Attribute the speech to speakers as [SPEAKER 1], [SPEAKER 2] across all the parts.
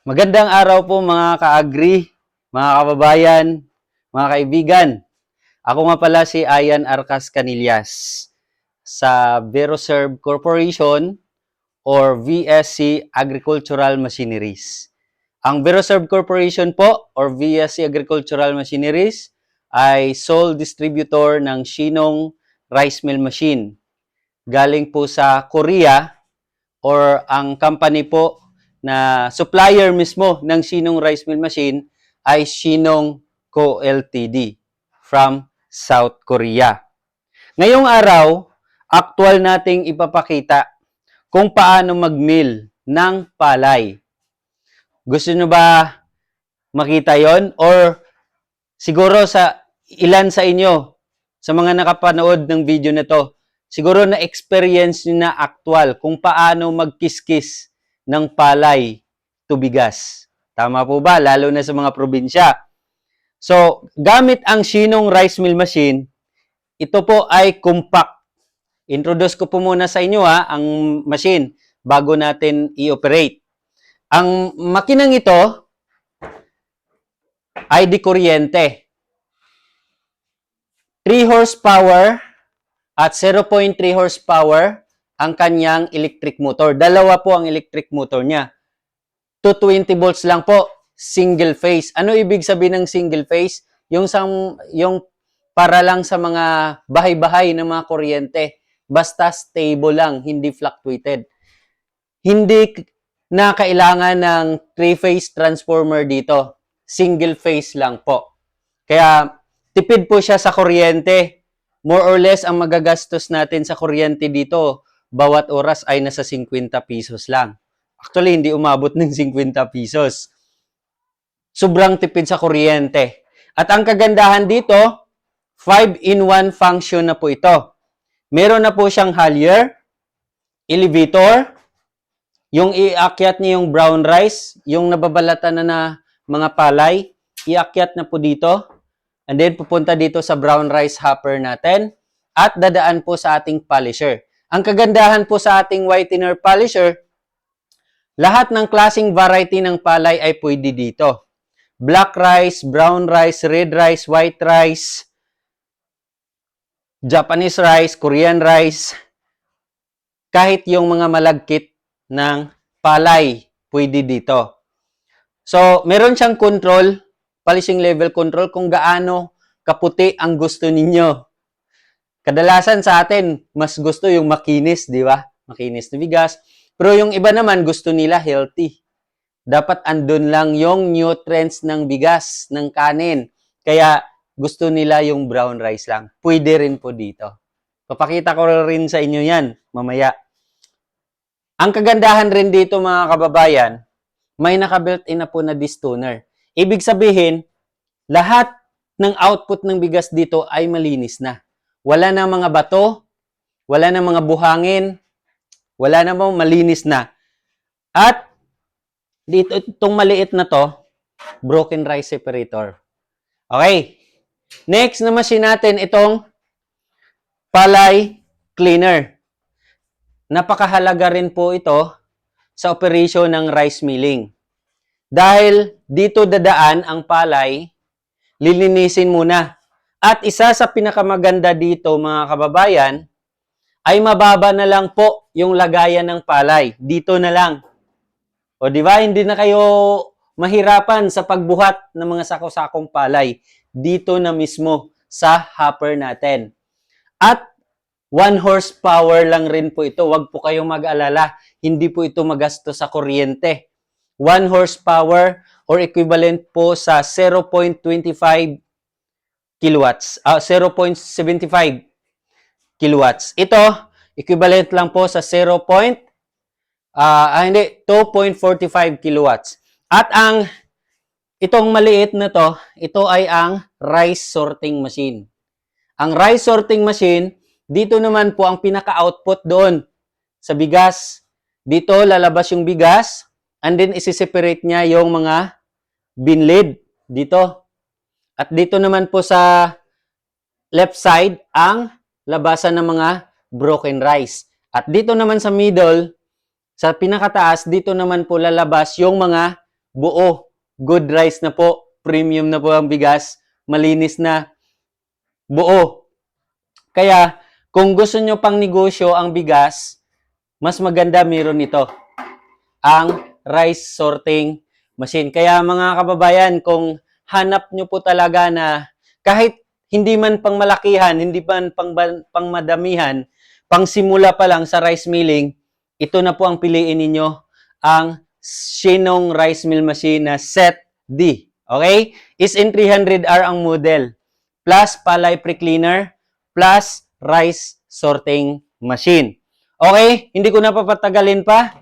[SPEAKER 1] Magandang araw po mga ka-agri, mga kababayan, mga kaibigan. Ako nga pala si Ayan Arcas Canillas sa Veroserve Corporation or VSC Agricultural Machineries. Ang Veroserve Corporation po or VSC Agricultural Machineries ay sole distributor ng Shinong Rice Mill Machine. Galing po sa Korea or ang company po na supplier mismo ng Shinong Rice Mill Machine ay Shinong Co. Ltd. from South Korea. Ngayong araw, actual nating ipapakita kung paano mag-mill ng palay. Gusto nyo ba makita yon? Or siguro sa ilan sa inyo, sa mga nakapanood ng video na to, siguro na-experience nyo na actual kung paano magkiskis ng palay to bigas. Tama po ba? Lalo na sa mga probinsya. So, gamit ang Shinong Rice Mill Machine, ito po ay compact. Introduce ko po muna sa inyo ang machine bago natin i-operate. Ang makinang ito ay di kuryente. 3 horsepower at 0.3 horsepower ang kanyang electric motor. Dalawa po ang electric motor niya. 220 volts lang po, single phase. Ano ibig sabihin ng single phase? Yung para lang sa mga bahay-bahay ng mga kuryente. Basta stable lang, hindi fluctuated. Hindi na kailangan ng 3-phase transformer dito. Single phase lang po. Kaya tipid po siya sa kuryente. More or less, ang magagastos natin sa kuryente dito, bawat oras ay nasa 50 pesos lang. Actually, hindi umabot ng 50 pesos. Sobrang tipid sa kuryente. At ang kagandahan dito, 5-in-1 function na po ito. Meron na po siyang halyar, elevator, yung iakyat niya yung brown rice, yung nababalatan na mga palay, iakyat na po dito. And then, pupunta dito sa brown rice hopper natin at dadaan po sa ating polisher. Ang kagandahan po sa ating whitener polisher, lahat ng klaseng variety ng palay ay pwede dito. Black rice, brown rice, red rice, white rice, Japanese rice, Korean rice, kahit yung mga malagkit ng palay, pwede dito. So, meron siyang control, polishing level control, kung gaano kaputi ang gusto ninyo. Kadalasan sa atin, mas gusto yung makinis, di ba? Makinis na bigas. Pero yung iba naman, gusto nila healthy. Dapat andun lang yung nutrients ng bigas, ng kanin. Kaya gusto nila yung brown rice lang. Pwede rin po dito. Papakita ko rin sa inyo yan mamaya. Ang kagandahan rin dito mga kababayan, may naka-built-in na po na distoner. Ibig sabihin, lahat ng output ng bigas dito ay malinis na. Wala na mga bato, wala na mga buhangin, wala na mga malinis na. At dito, itong maliit na to, broken rice separator. Okay. Next na machine natin, itong palay cleaner. Napakahalaga rin po ito sa operasyon ng rice milling. Dahil dito dadaan ang palay, lilinisin muna. At isa sa pinakamaganda dito mga kababayan, ay mababa na lang po yung lagayan ng palay. Dito na lang. O di ba, hindi na kayo mahirapan sa pagbuhat ng mga sako-sakong palay. Dito na mismo sa hopper natin. At 1 horsepower lang rin po ito. Huwag po kayong mag-alala. Hindi po ito magasto sa kuryente. 1 horsepower or equivalent po sa 0.25 kilowatts. 0.75 kilowatts. Ito, equivalent lang po sa 2.45 kilowatts. At itong maliit na to, ito ay ang rice sorting machine. Ang rice sorting machine, dito naman po ang pinaka-output doon sa bigas. Dito lalabas yung bigas and then isi-separate niya yung mga binlid dito. At dito naman po sa left side ang labasan ng mga broken rice. At dito naman sa middle, sa pinakataas, dito naman po lalabas yung mga buo. Good rice na po. Premium na po ang bigas. Malinis na. Buo. Kaya, kung gusto nyo pang negosyo ang bigas, mas maganda meron ito. Ang rice sorting machine. Kaya mga kababayan, kung hanap nyo po talaga na kahit hindi man pang malakihan, hindi man pang madamihan, pang simula pa lang sa rice milling, ito na po ang piliin ninyo, ang Shinong Rice Mill Machine na Set D. Okay? SN300R ang model. Plus palay pre-cleaner, plus rice sorting machine. Okay? Hindi ko na papatagalin pa.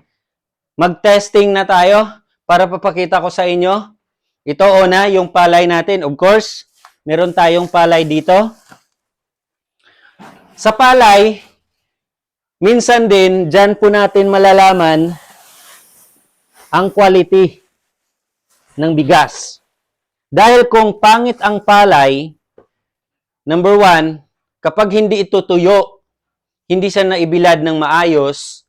[SPEAKER 1] Mag-testing na tayo para papakita ko sa inyo. Ito una, yung palay natin. Of course, meron tayong palay dito. Sa palay, minsan din, dyan po natin malalaman ang quality ng bigas. Dahil kung pangit ang palay, number one, kapag hindi ito tuyo, hindi siya naibilad ng maayos,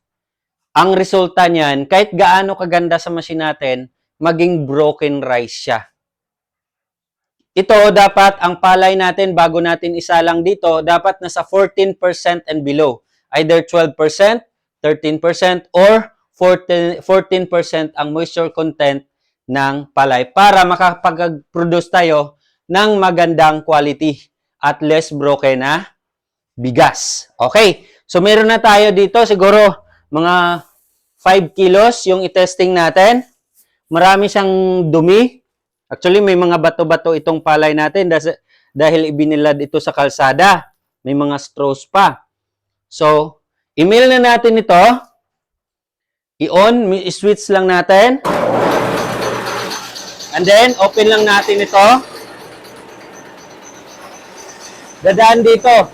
[SPEAKER 1] ang resulta niyan, kahit gaano kaganda sa machine natin, maging broken rice siya. Ito, dapat ang palay natin, bago natin isalang dito, dapat nasa 14% and below. Either 12%, 13%, or 14% ang moisture content ng palay para makapag-produce tayo ng magandang quality at less broken na bigas. Okay, so meron na tayo dito siguro mga 5 kilos yung i-testing natin. Marami siyang dumi. Actually, may mga bato-bato itong palay natin dahil ibinilad ito sa kalsada. May mga straws pa. So, i-mill na natin ito. I-on, i-switch lang natin. And then, open lang natin ito. Dadaan dito.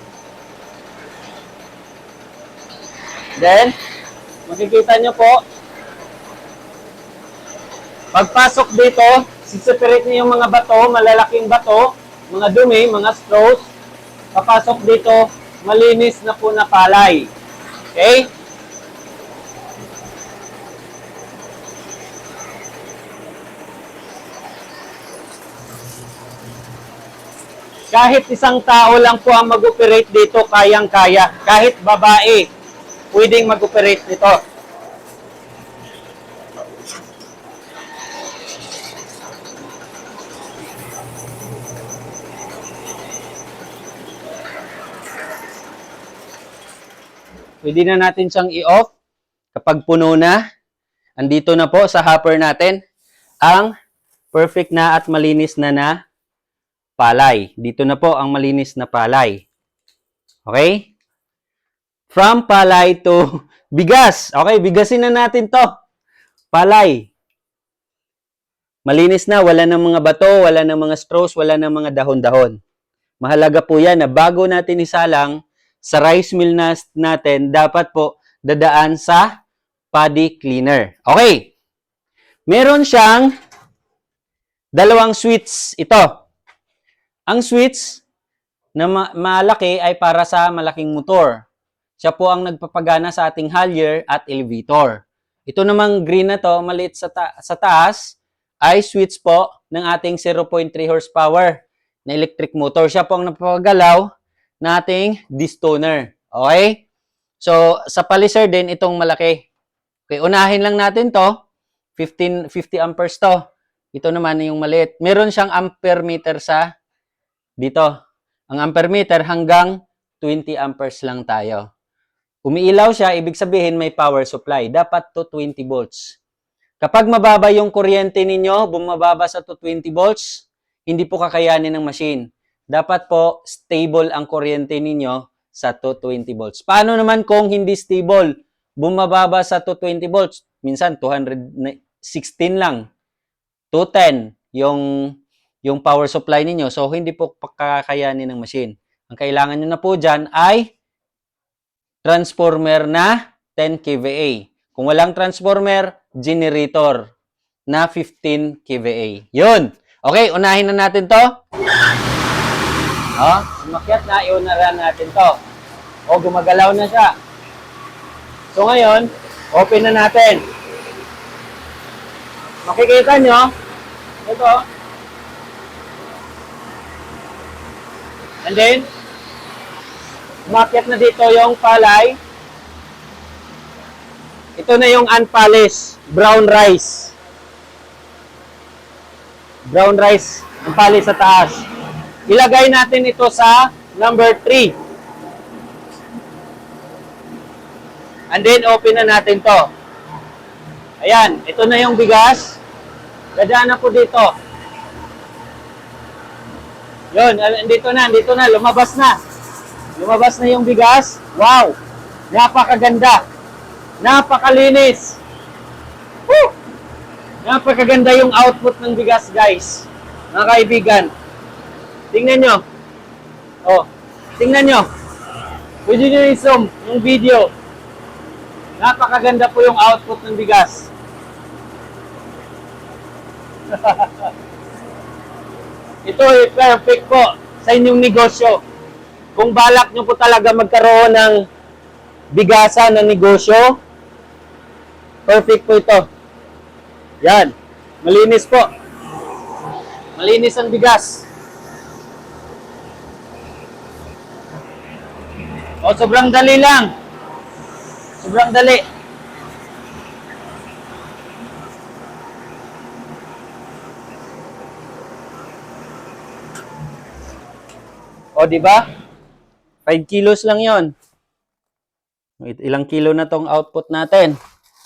[SPEAKER 1] Then, makikita nyo po, pagpasok dito, siseparate niyo yung mga bato, malalaking bato, mga dumi, mga straws. Papasok dito, malinis na po na palay. Okay? Kahit isang tao lang po ang mag-operate dito, kayang-kaya. Kahit babae, pwedeng mag-operate dito. Pwede na natin siyang i-off kapag puno na. Andito na po sa hopper natin ang perfect na at malinis na palay. Dito na po ang malinis na palay. Okay? From palay to bigas. Okay, bigasin na natin to. Palay. Malinis na, wala ng mga bato, wala ng mga straws, wala ng mga dahon-dahon. Mahalaga po yan na bago natin isalang sa rice mill natin, dapat po dadaan sa paddy cleaner. Okay. Meron siyang dalawang switch ito. Ang switch na malaki ay para sa malaking motor. Siya po ang nagpapagana sa ating halyar at elevator. Ito namang green na to, maliit sa taas, ay switch po ng ating 0.3 horsepower na electric motor. Siya po ang nagpapagalaw na ating distoner. Okay? So, sa paliser din, itong malaki. Okay, unahin lang natin to. 50 amperes to. Ito naman yung maliit. Meron siyang ampere meter sa dito. Ang ampere meter hanggang 20 amperes lang tayo. Umiilaw siya, ibig sabihin may power supply. Dapat to 20 volts. Kapag mababa yung kuryente ninyo, bumababa sa to 20 volts, hindi po kakayanin ng machine. Dapat po stable ang kuryente ninyo sa 220 volts. Paano naman kung hindi stable? Bumababa sa 220 volts. Minsan 216 lang. 210 yung power supply ninyo. So, hindi po kakayanin ng machine. Ang kailangan nyo na po dyan ay transformer na 10 kVA. Kung walang transformer, generator na 15 kVA. Yun. Okay, unahin na natin to. Umakyat na, iunaran natin to. Gumagalaw na siya. So ngayon, open na natin. Makikita nyo, ito. And then, umakyat na dito yung palay. Ito na yung unpolished brown rice. Brown rice, ang palis sa taas. Ilagay natin ito sa number 3. And then, open na natin to. Ayan, ito na yung bigas. Dadaan na po dito. Yun, andito na, lumabas na. Lumabas na yung bigas. Wow! Napakaganda. Napakalinis. Woo! Napakaganda yung output ng bigas, guys. Mga kaibigan. Tingnan nyo. Oh, tingnan nyo. Pwede nyo i-zoom yung video. Napakaganda po yung output ng bigas. Ito ay perfect po sa inyong negosyo. Kung balak nyo po talaga magkaroon ng bigasan ng negosyo, perfect po ito. Yan. Malinis po. Malinis ang bigas. O, sobrang dali lang. Sobrang dali. O, di ba? 5 kilos lang yon. Ilang kilo na tong output natin.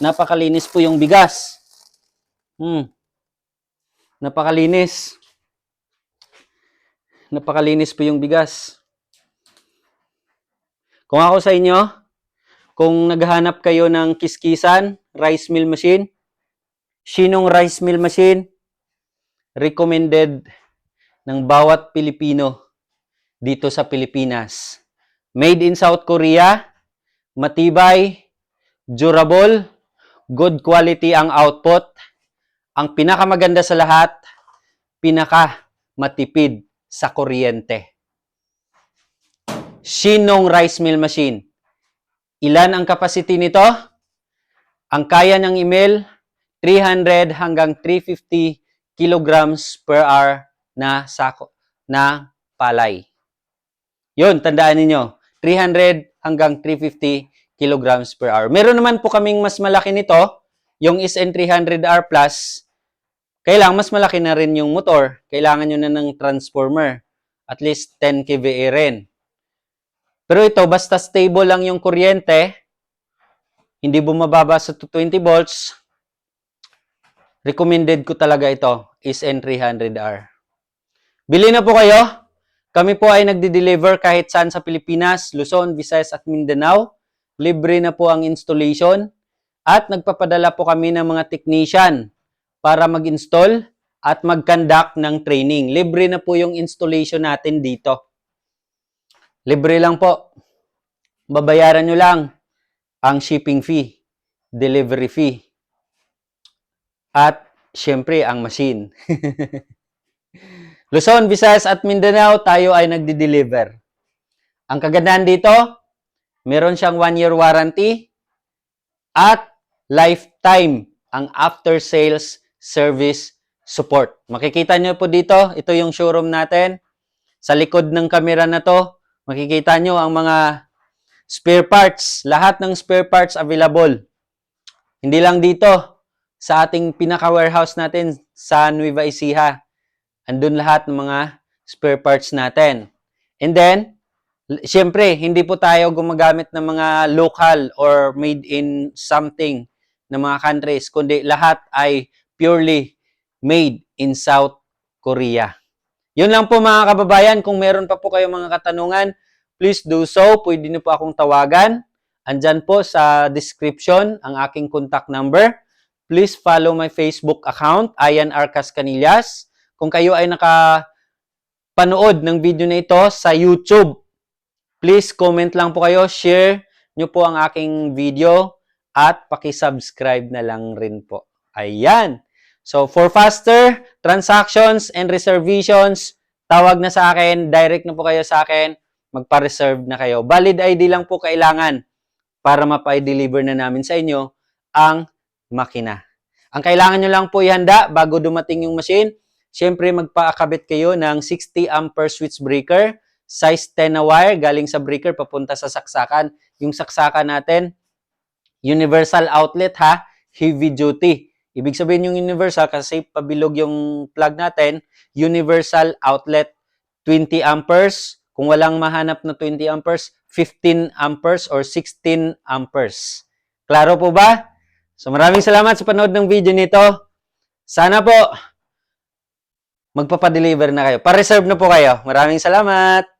[SPEAKER 1] Napakalinis po yung bigas. Napakalinis. Napakalinis po yung bigas. Kung ako sa inyo, kung naghahanap kayo ng kiskisan, rice mill machine, Shinong rice mill machine, recommended ng bawat Pilipino dito sa Pilipinas. Made in South Korea, matibay, durable, good quality ang output. Ang pinakamaganda sa lahat, pinakamatipid sa kuryente. Shinong rice mill machine. Ilan ang capacity nito? Ang kaya ng email, 300 hanggang 350 kilograms per hour na sako na palay. Yun, tandaan ninyo. 300 hanggang 350 kilograms per hour. Meron naman po kaming mas malaki nito, yung SN300R Plus. Kailangan mas malaki na rin yung motor. Kailangan nyo na ng transformer. At least 10 kVA rin. Pero ito, basta stable lang yung kuryente, hindi bumababa sa 220 volts, recommended ko talaga ito, SN300R. Bili na po kayo. Kami po ay nagdi-deliver kahit saan sa Pilipinas, Luzon, Visayas at Mindanao. Libre na po ang installation. At nagpapadala po kami ng mga technician para mag-install at mag-conduct ng training. Libre na po yung installation natin dito. Libre lang po. Babayaran nyo lang ang shipping fee, delivery fee, at syempre ang machine. Luzon, Visayas at Mindanao, tayo ay nagdi-deliver. Ang kagandahan dito, meron siyang 1-year warranty at lifetime ang after-sales service support. Makikita nyo po dito, ito yung showroom natin. Sa likod ng camera na to, makikita nyo ang mga spare parts. Lahat ng spare parts available. Hindi lang dito, sa ating pinaka-warehouse natin sa Nueva Ecija. Andun lahat ng mga spare parts natin. And then, siyempre, hindi po tayo gumagamit ng mga local or made in something ng mga countries, kundi lahat ay purely made in South Korea. Yun lang po mga kababayan. Kung meron pa po kayong mga katanungan, please do so. Pwede niyo po akong tawagan. Andyan po sa description ang aking contact number. Please follow my Facebook account, Ian R. Cascanillas. Kung kayo ay nakapanood ng video na ito sa YouTube, please comment lang po kayo, share nyo po ang aking video at paki-subscribe na lang rin po. Ayan. So, for faster transactions and reservations, tawag na sa akin, direct na po kayo sa akin, magpa-reserve na kayo. Valid ID lang po kailangan para mapa-deliver na namin sa inyo ang makina. Ang kailangan nyo lang po ihanda bago dumating yung machine, syempre magpaakabit kayo ng 60 ampere switch breaker, size 10 na wire galing sa breaker papunta sa saksakan. Yung saksakan natin, universal outlet ha, heavy duty. Ibig sabihin yung universal kasi pabilog yung plug natin, universal outlet 20 amperes. Kung walang mahanap na 20 amperes, 15 amperes or 16 amperes. Klaro po ba? So maraming salamat sa panood ng video nito. Sana po magpapadeliver na kayo. Pa-reserve na po kayo. Maraming salamat.